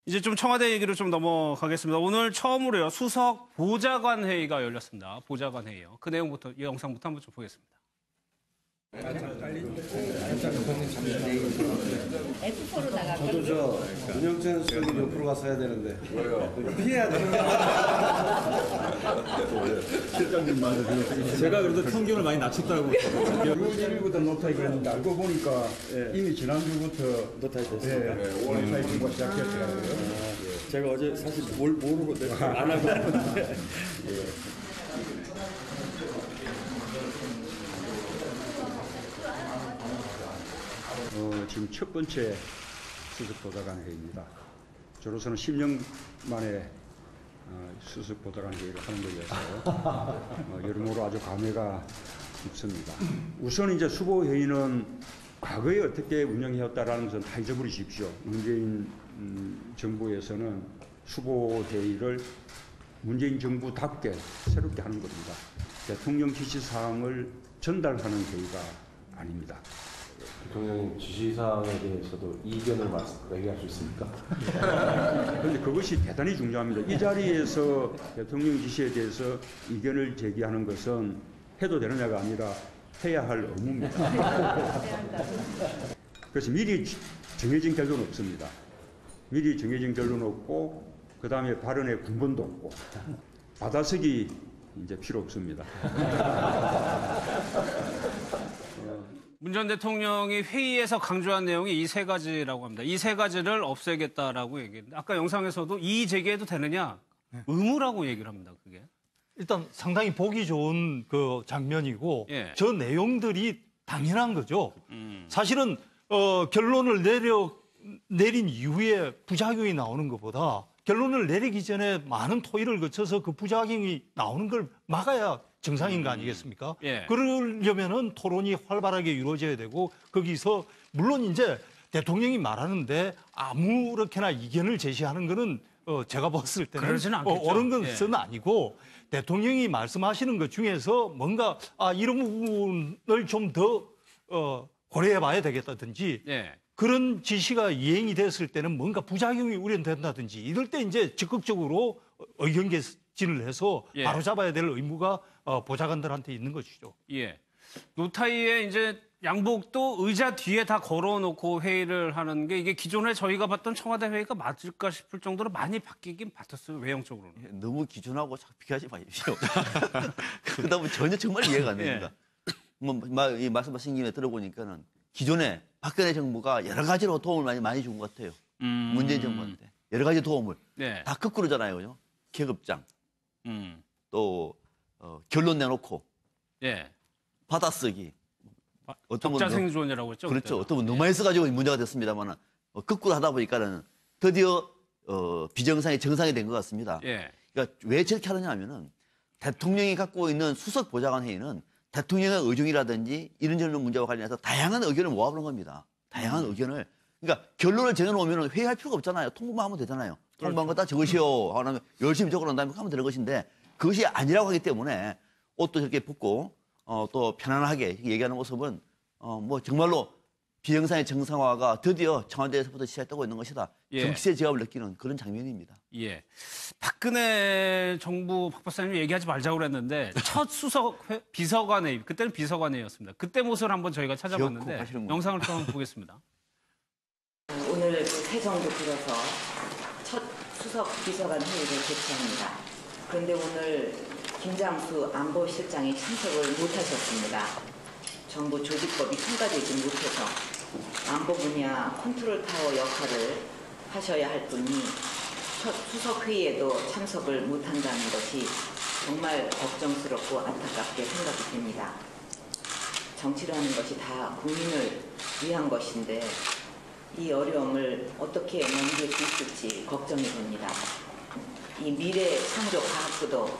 이제 좀 청와대 얘기로 좀 넘어가겠습니다. 오늘 처음으로요, 수석 보좌관 회의가 열렸습니다. 보좌관 회의요. 그 내용부터, 이 영상부터 한번 좀 보겠습니다. F4로 나가고. 저도 저 문영천 수석이 옆으로 가서 해야 되는데 피해야 돼. 실장님만 제가 그래도 평균을 많이 낮췄다고. 6월 1일부터 노타이 그랬는데 알고 보니까 이미 지난주부터 노타이 됐습니다. 노타이 공부가 시작했더라고요. 제가 어제 사실 모르고 안 하고 왔는데. 지금 첫 번째 수석보좌관 회의입니다. 저로서는 10년 만에 수석보좌관 회의를 하는 거여서 여러모로 아주 감회가 깊습니다. 우선 이제 수보 회의는 과거에 어떻게 운영해왔다라는 것은 다 잊어버리십시오. 문재인 정부에서는 수보 회의를 문재인 정부답게 새롭게 하는 겁니다. 대통령 지시사항을 전달하는 회의가 아닙니다. 대통령 지시사항에 대해서도 이견을 얘기할 수 있습니까? 그런데 그것이 대단히 중요합니다. 이 자리에서 대통령 지시에 대해서 이견을 제기하는 것은 해도 되느냐가 아니라 해야 할 의무입니다. 그래서 미리 정해진 결론은 없습니다. 미리 정해진 결론은 없고 그 다음에 발언의 군번도 없고 받아쓰기 이제 필요 없습니다. 문 전 대통령이 회의에서 강조한 내용이 이 세 가지라고 합니다. 이 세 가지를 없애겠다라고 얘기했는데 아까 영상에서도 이의 제기해도 되느냐? 의무라고 얘기를 합니다. 그게. 일단 상당히 보기 좋은 그 장면이고 예. 저 내용들이 당연한 거죠. 사실은 결론을 내린 이후에 부작용이 나오는 것보다 결론을 내리기 전에 많은 토의를 거쳐서 그 부작용이 나오는 걸 막아야 정상인 거 아니겠습니까? 예. 그러려면은 토론이 활발하게 이루어져야 되고 거기서 물론 이제 대통령이 말하는데 아무렇게나 이견을 제시하는 거는 제가 봤을 때는 그러지는 않겠죠. 옳은 것은 아니고 대통령이 말씀하시는 것 중에서 뭔가 이런 부분을 좀 더 고려해 봐야 되겠다든지 예. 그런 지시가 이행이 됐을 때는 뭔가 부작용이 우려된다든지 이럴 때 이제 적극적으로 의견 개진을 해서 예. 바로잡아야 될 의무가 보좌관들한테 있는 것이죠. 예. 노타이에 이제 양복도 의자 뒤에 다 걸어놓고 회의를 하는 게 이게 기존에 저희가 봤던 청와대 회의가 맞을까 싶을 정도로 많이 바뀌긴 바뀌었어요. 외형적으로는. 너무 기준하고 자꾸 비교하지 마십시오. 그러다 보면 전혀 정말 이해가 안 됩니다. 이 말씀하신 김에 들어보니까는 기존에 박근혜 정부가 여러 가지로 도움을 많이 준 것 같아요. 문재인 정부한테. 여러 가지 도움을. 네. 다 거꾸로잖아요. 그죠? 계급장. 또 결론 내놓고. 예. 받아쓰기. 어떤 적자 생존이라고 했죠. 그렇죠. 그때는. 어떤 분 너무 많이 써가지고 문제가 됐습니다만 거꾸로 하다 보니까는 드디어 비정상이 정상이 된 것 같습니다. 예. 그러니까 왜 저렇게 하느냐 하면은 대통령이 갖고 있는 수석 보좌관 회의는 대통령의 의중이라든지 이런저런 문제와 관련해서 다양한 의견을 모아보는 겁니다. 다양한 의견을. 그러니까 결론을 정해놓으면 회의할 필요가 없잖아요. 통보만 하면 되잖아요. 통보한 거 다 적으시오. 하면 열심히 적어놓은 다음에 하면 되는 것인데 그것이 아니라고 하기 때문에 옷도 저렇게 벗고 또 편안하게 얘기하는 모습은 뭐 정말로 비정상의 정상화가 드디어 청와대에서부터 시작되고 있는 것이다. 예. 정치의 제압을 느끼는 그런 장면입니다. 예. 박근혜 정부 박 박사님이 얘기하지 말자고 그랬는데 첫 수석 비서관 회의, 그때는 비서관 회의였습니다. 그때 모습을 한번 저희가 찾아봤는데 영상을 또 한번 보겠습니다. 오늘 새 정부 들어서 첫 수석 비서관 회의를 개최합니다. 그런데 오늘 김장수 안보실장이 참석을 못하셨습니다. 정부 조직법이 통과되지 못해서 안보 분야 컨트롤 타워 역할을 하셔야 할 분이 첫 수석 회의에도 참석을 못한다는 것이 정말 걱정스럽고 안타깝게 생각이 됩니다. 정치라는 것이 다 국민을 위한 것인데 이 어려움을 어떻게 넘길 수 있을지 걱정이 됩니다. 이 미래 창조 과학부도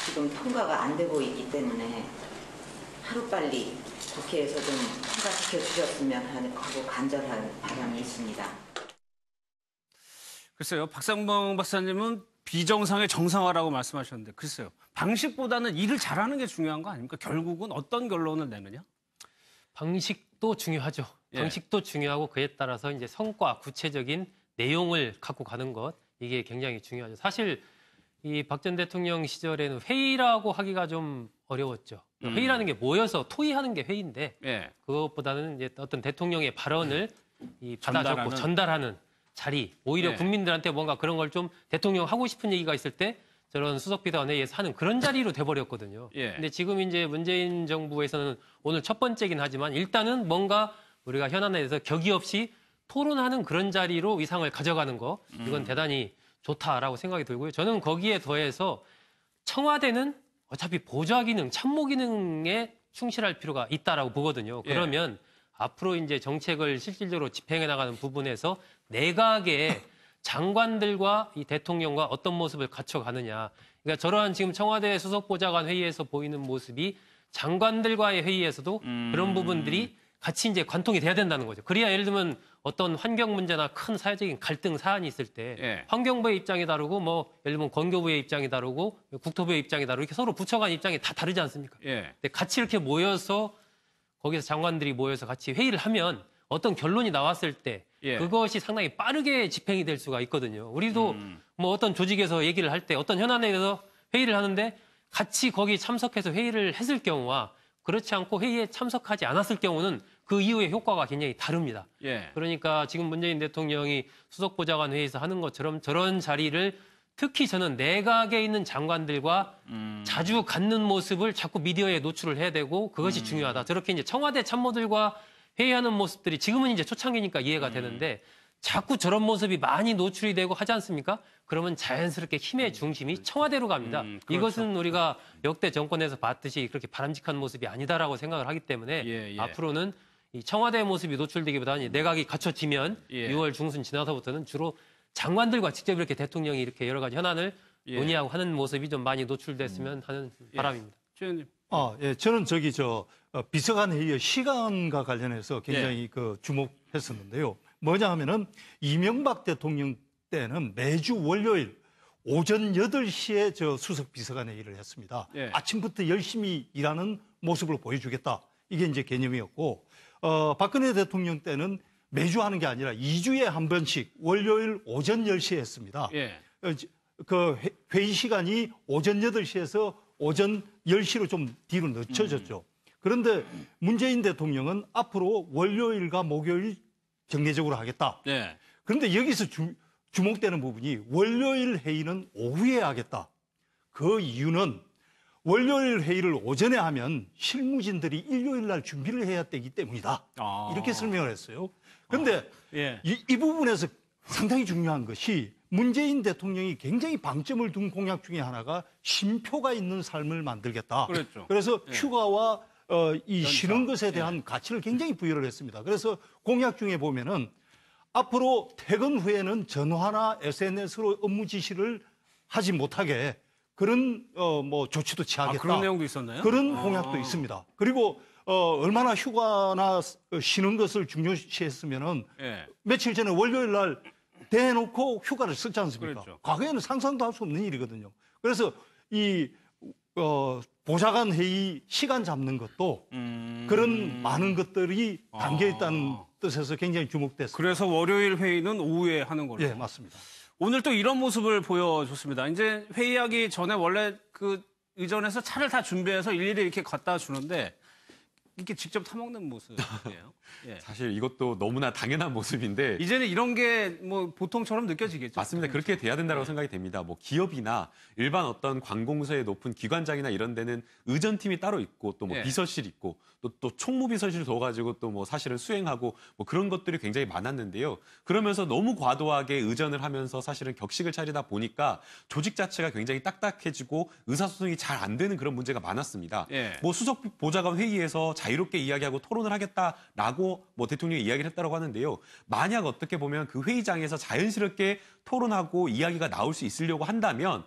지금 통과가 안 되고 있기 때문에 하루빨리 국회에서 좀 통과시켜 주셨으면 하고 간절한 바람이 있습니다. 글쎄요, 박상봉 박사님은 비정상의 정상화라고 말씀하셨는데 글쎄요, 방식보다는 일을 잘하는 게 중요한 거 아닙니까? 결국은 어떤 결론을 내느냐? 방식도 중요하죠. 예. 방식도 중요하고 그에 따라서 이제 성과, 구체적인 내용을 갖고 가는 것 이게 굉장히 중요하죠. 사실 이 박 전 대통령 시절에는 회의라고 하기가 좀 어려웠죠. 회의라는 게 모여서 토의하는 게 회의인데 예. 그것보다는 이제 어떤 대통령의 발언을 받아 적고 전달하는. 전달하는 자리, 오히려 예. 국민들한테 뭔가 그런 걸 좀 대통령 하고 싶은 얘기가 있을 때 저런 수석비서관 회의에서 하는 그런 자리로 돼버렸거든요. 예. 근데 지금 이제 문재인 정부에서는 오늘 첫 번째긴 하지만 일단은 뭔가 우리가 현안에 대해서 격의 없이 토론하는 그런 자리로 위상을 가져가는 거 이건 대단히 좋다라고 생각이 들고요. 저는 거기에 더해서 청와대는 어차피 보좌 기능, 참모 기능에 충실할 필요가 있다라고 보거든요. 그러면 앞으로 이제 정책을 실질적으로 집행해 나가는 부분에서 내각의 장관들과 이 대통령과 어떤 모습을 갖춰가느냐. 그러니까 저러한 지금 청와대 수석보좌관 회의에서 보이는 모습이 장관들과의 회의에서도 그런 부분들이 같이 이제 관통이 돼야 된다는 거죠. 그래야 예를 들면 어떤 환경 문제나 큰 사회적인 갈등 사안이 있을 때 예. 환경부의 입장이 다르고 뭐 예를 들면 건교부의 입장이 다르고 국토부의 입장이 다르고 이렇게 서로 부처 간 입장이 다 다르지 않습니까? 예. 근데 같이 이렇게 모여서 거기서 장관들이 모여서 같이 회의를 하면 어떤 결론이 나왔을 때 예. 그것이 상당히 빠르게 집행이 될 수가 있거든요. 우리도 뭐 어떤 조직에서 얘기를 할 때 어떤 현안에 대해서 회의를 하는데 같이 거기 참석해서 회의를 했을 경우와 그렇지 않고 회의에 참석하지 않았을 경우는 그 이후의 효과가 굉장히 다릅니다. 예. 그러니까 지금 문재인 대통령이 수석보좌관 회의에서 하는 것처럼 저런 자리를 특히 저는 내각에 있는 장관들과 자주 갖는 모습을 자꾸 미디어에 노출을 해야 되고 그것이 중요하다. 저렇게 이제 청와대 참모들과 회의하는 모습들이 지금은 이제 초창기니까 이해가 되는데 자꾸 저런 모습이 많이 노출이 되고 하지 않습니까? 그러면 자연스럽게 힘의 중심이 청와대로 갑니다. 그렇죠. 이것은 우리가 역대 정권에서 봤듯이 그렇게 바람직한 모습이 아니다라고 생각을 하기 때문에 예, 예. 앞으로는 이 청와대의 모습이 노출되기보다는 내각이 갖춰지면 예. 6월 중순 지나서부터는 주로 장관들과 직접 이렇게 대통령이 이렇게 여러 가지 현안을 예. 논의하고 하는 모습이 좀 많이 노출됐으면 하는 바람입니다. 최 예, 저는 저기 비서관 회의의 시간과 관련해서 굉장히 그 주목했었는데요. 뭐냐 하면은 이명박 대통령 때는 매주 월요일 오전 8시에 저 수석 비서관 회의를 했습니다. 예. 아침부터 열심히 일하는 모습을 보여주겠다. 이게 이제 개념이었고, 박근혜 대통령 때는 매주 하는 게 아니라 2주에 한 번씩 월요일 오전 10시에 했습니다. 예. 그 회의 시간이 오전 8시에서 오전 10시로 좀 뒤로 늦춰졌죠. 그런데 문재인 대통령은 앞으로 월요일과 목요일 정례적으로 하겠다. 예. 그런데 여기서 주목되는 부분이 월요일 회의는 오후에 하겠다. 그 이유는 월요일 회의를 오전에 하면 실무진들이 일요일 날 준비를 해야 되기 때문이다. 아. 이렇게 설명을 했어요. 그런데 예. 이 부분에서 상당히 중요한 것이 문재인 대통령이 굉장히 방점을 둔 공약 중에 하나가 쉼표가 있는 삶을 만들겠다. 그랬죠. 그래서 예. 휴가와 이 쉬는 것에 대한 가치를 굉장히 부여를 했습니다. 그래서 공약 중에 보면은 앞으로 퇴근 후에는 전화나 SNS로 업무 지시를 하지 못하게 그런 뭐 조치도 취하겠다. 그런 내용도 있었나요? 그런 공약도 있습니다. 그리고 얼마나 휴가나 쉬는 것을 중요시했으면은 예. 며칠 전에 월요일 날 대놓고 휴가를 썼지 않습니까? 그랬죠. 과거에는 상상도 할 수 없는 일이거든요. 그래서 이 보좌관 회의 시간 잡는 것도 그런 많은 것들이 담겨 있다는 뜻에서 굉장히 주목됐습니다. 그래서 월요일 회의는 오후에 하는 걸로. 예, 맞습니다. 오늘 또 이런 모습을 보여줬습니다. 이제 회의하기 전에 원래 그 의전에서 차를 다 준비해서 일일이 이렇게 갖다 주는데 이렇게 직접 타먹는 모습이에요. 예. 사실 이것도 너무나 당연한 모습인데 이제는 이런 게 뭐 보통처럼 느껴지겠죠. 맞습니다. 그렇게 돼야 된다고 생각이 됩니다. 뭐 기업이나 일반 어떤 관공서의 높은 기관장이나 이런 데는 의전팀이 따로 있고 또 뭐 예. 비서실 있고 또 총무비서실 둬가지고 또 뭐 사실은 수행하고 뭐 그런 것들이 굉장히 많았는데요. 그러면서 너무 과도하게 의전을 하면서 사실은 격식을 차리다 보니까 조직 자체가 굉장히 딱딱해지고 의사소통이 잘 안 되는 그런 문제가 많았습니다. 예. 뭐 수석 보좌관 회의에서 자유롭게 이야기하고 토론을 하겠다라고 뭐 대통령이 이야기를 했다고 하는데요. 만약 어떻게 보면 그 회의장에서 자연스럽게 토론하고 이야기가 나올 수 있으려고 한다면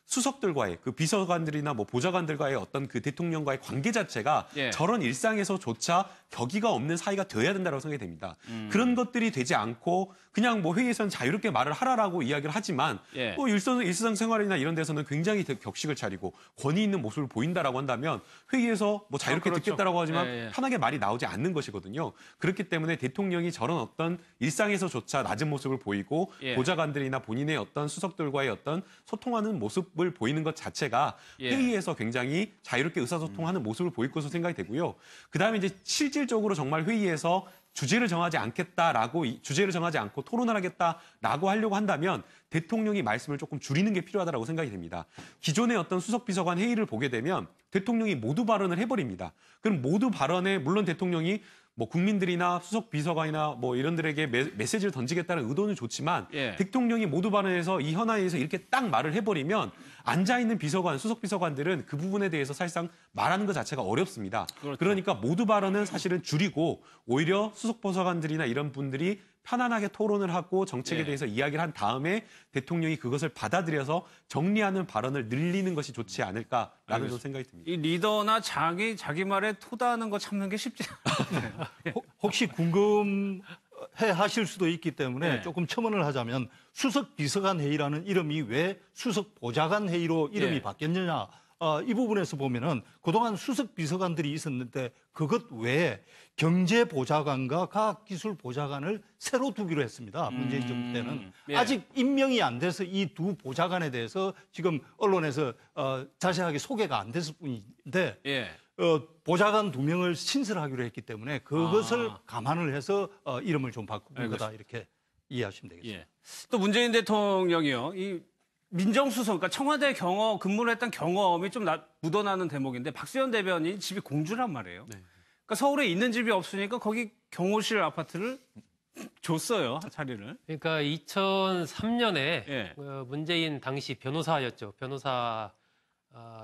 수석들과의 그 비서관들이나 뭐 보좌관들과의 어떤 그 대통령과의 관계 자체가 예. 저런 일상에서조차 격의가 없는 사이가 되어야 된다고 생각이 됩니다. 그런 것들이 되지 않고 그냥 뭐 회의에서는 자유롭게 말을 하라라고 이야기를 하지만 예. 또 일상생활이나 이런 데서는 굉장히 격식을 차리고 권위 있는 모습을 보인다라고 한다면 회의에서 뭐 자유롭게 그렇죠. 듣겠다라고 하지만 예, 예. 편하게 말이 나오지 않는 것이거든요. 그렇기 때문에 대통령이 저런 어떤 일상에서조차 낮은 모습을 보이고 예. 보좌관들이나 본인의 어떤 수석들과의 어떤 소통하는 모습을 보이는 것 자체가 예. 회의에서 굉장히 자유롭게 의사소통하는 모습을 보일 것으로 생각이 되고요. 그다음에 이제 실질적으로 정말 회의에서 주제를 정하지 않고 토론을 하겠다라고 하려고 한다면 대통령이 말씀을 조금 줄이는 게 필요하다고 생각이 됩니다. 기존의 어떤 수석비서관 회의를 보게 되면 대통령이 모두 발언을 해버립니다. 그럼 모두 발언에 물론 대통령이 뭐 국민들이나 수석 비서관이나 뭐 이런들에게 메시지를 던지겠다는 의도는 좋지만 예. 대통령이 모두 발언해서 이 현안에서 이렇게 딱 말을 해버리면 앉아있는 비서관, 수석 비서관들은 그 부분에 대해서 사실상 말하는 것 자체가 어렵습니다. 그렇죠. 그러니까 모두 발언은 사실은 줄이고 오히려 수석 비서관들이나 이런 분들이 편안하게 토론을 하고 정책에 예. 대해서 이야기를 한 다음에 대통령이 그것을 받아들여서 정리하는 발언을 늘리는 것이 좋지 않을까라는 좀 생각이 듭니다. 이 리더나 자기 말에 토다하는 거 참는 게 쉽지 않아요. 혹시 궁금해 하실 수도 있기 때문에 네. 조금 첨언을 하자면 수석 비서관 회의라는 이름이 왜 수석 보좌관 회의로 이름이 예. 바뀌었느냐. 이 부분에서 보면은 그동안 수석 비서관들이 있었는데 그것 외에 경제보좌관과 과학기술보좌관을 새로 두기로 했습니다. 문재인 정부 때는. 예. 아직 임명이 안 돼서 이 두 보좌관에 대해서 지금 언론에서 자세하게 소개가 안 됐을 뿐인데 예. 보좌관 2명을 신설하기로 했기 때문에 그것을 아. 감안을 해서 이름을 좀 바꾼 알겠습니다. 거다 이렇게 이해하시면 되겠습니다. 예. 또 문재인 대통령이요. 이 민정수석, 그러니까 청와대 근무를 했던 경험이 좀 묻어나는 대목인데 박수현 대변인 집이 공주란 말이에요. 네. 그러니까 서울에 있는 집이 없으니까 거기 경호실 아파트를 줬어요, 자리를. 그러니까 2003년에 예. 문재인 당시 변호사였죠. 변호사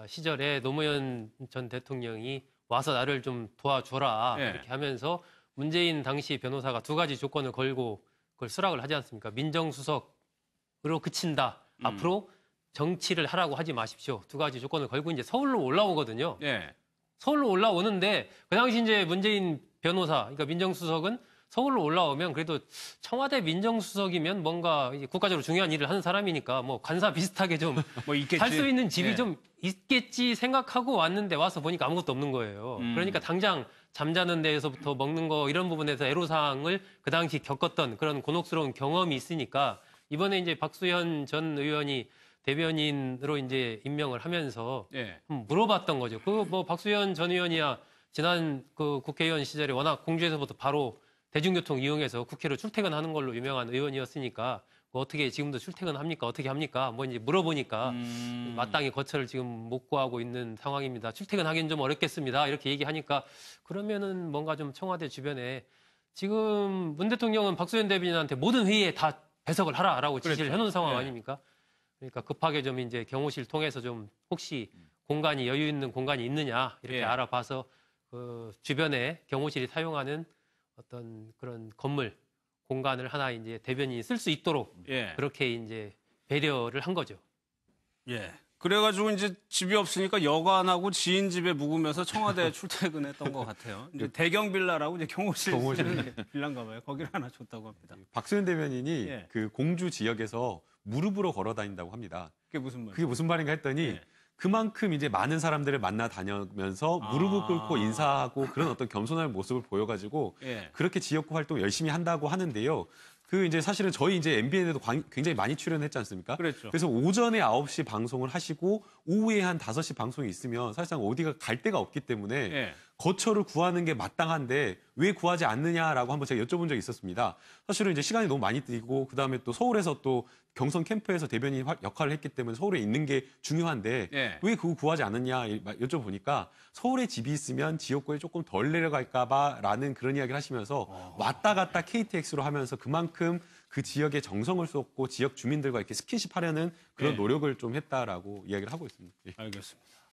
시절에 노무현 전 대통령이 와서 나를 좀 도와줘라 예. 이렇게 하면서 문재인 당시 변호사가 2가지 조건을 걸고 그걸 수락을 하지 않습니까? 민정수석으로 그친다. 앞으로 정치를 하라고 하지 마십시오. 2가지 조건을 걸고 이제 서울로 올라오거든요. 예. 서울로 올라오는데 그 당시 이제 문재인 변호사, 그러니까 민정수석은 서울로 올라오면 그래도 청와대 민정수석이면 뭔가 이제 국가적으로 중요한 일을 하는 사람이니까 뭐 관사 비슷하게 좀 뭐 있겠지. 살 수 있는 집이 예. 좀 있겠지 생각하고 왔는데 와서 보니까 아무것도 없는 거예요. 그러니까 당장 잠자는 데에서부터 먹는 거 이런 부분에서 애로사항을 그 당시 겪었던 그런 곤혹스러운 경험이 있으니까 이번에 이제 박수현 전 의원이 대변인으로 이제 임명을 하면서 예. 물어봤던 거죠. 그 뭐 박수현 전 의원이야 지난 그 국회의원 시절에 워낙 공주에서부터 바로 대중교통 이용해서 국회로 출퇴근하는 걸로 유명한 의원이었으니까 뭐 어떻게 지금도 출퇴근합니까? 어떻게 합니까? 뭐 이제 물어보니까 마땅히 거처를 지금 못 구하고 있는 상황입니다. 출퇴근하기는 좀 어렵겠습니다. 이렇게 얘기하니까 그러면은 뭔가 좀 청와대 주변에 지금 문 대통령은 박수현 대변인한테 모든 회의에 다 배석을 하라라고 지시를 그렇죠. 해놓은 상황 예. 아닙니까? 그러니까 급하게 좀 이제 경호실 통해서 좀 혹시 공간이 여유 있는 공간이 있느냐 이렇게 예. 알아봐서 그 주변에 경호실이 사용하는 어떤 그런 건물 공간을 하나 이제 대변인이 쓸 수 있도록 예. 그렇게 이제 배려를 한 거죠. 예. 그래가지고 이제 집이 없으니까 여관하고 지인 집에 묵으면서 청와대에 출퇴근했던 것 같아요. 이제 대경 빌라라고 이제 경호실 빌라인가 봐요. 거기를 하나 줬다고 합니다. 박수현 대변인이 예. 그 공주 지역에서 무릎으로 걸어 다닌다고 합니다. 그게 무슨 말이에요? 그게 무슨 말인가 했더니 예. 그만큼 이제 많은 사람들을 만나 다니면서 무릎을 꿇고 인사하고 그런 어떤 겸손한 모습을 보여가지고 예. 그렇게 지역구 활동 열심히 한다고 하는데요. 그 이제 사실은 저희 이제 MBN에도 굉장히 많이 출연했지 않습니까? 그랬죠. 그래서 오전에 9시 방송을 하시고 오후에 한 5시 방송이 있으면 사실상 어디가 갈 데가 없기 때문에 예. 거처를 구하는 게 마땅한데 왜 구하지 않느냐라고 한번 제가 여쭤본 적이 있었습니다. 사실은 이제 시간이 너무 많이 들고 그다음에 또 서울에서 또 경선 캠프에서 대변인 역할을 했기 때문에 서울에 있는 게 중요한데 예. 왜 그거 구하지 않느냐 여쭤보니까 서울에 집이 있으면 지역구에 조금 덜 내려갈까 봐라는 그런 이야기를 하시면서 왔다 갔다 KTX로 하면서 그만큼 그 지역에 정성을 쏟고 지역 주민들과 이렇게 스킨십 하려는 그런 예. 노력을 좀 했다라고 이야기를 하고 있습니다. 예. 알겠습니다.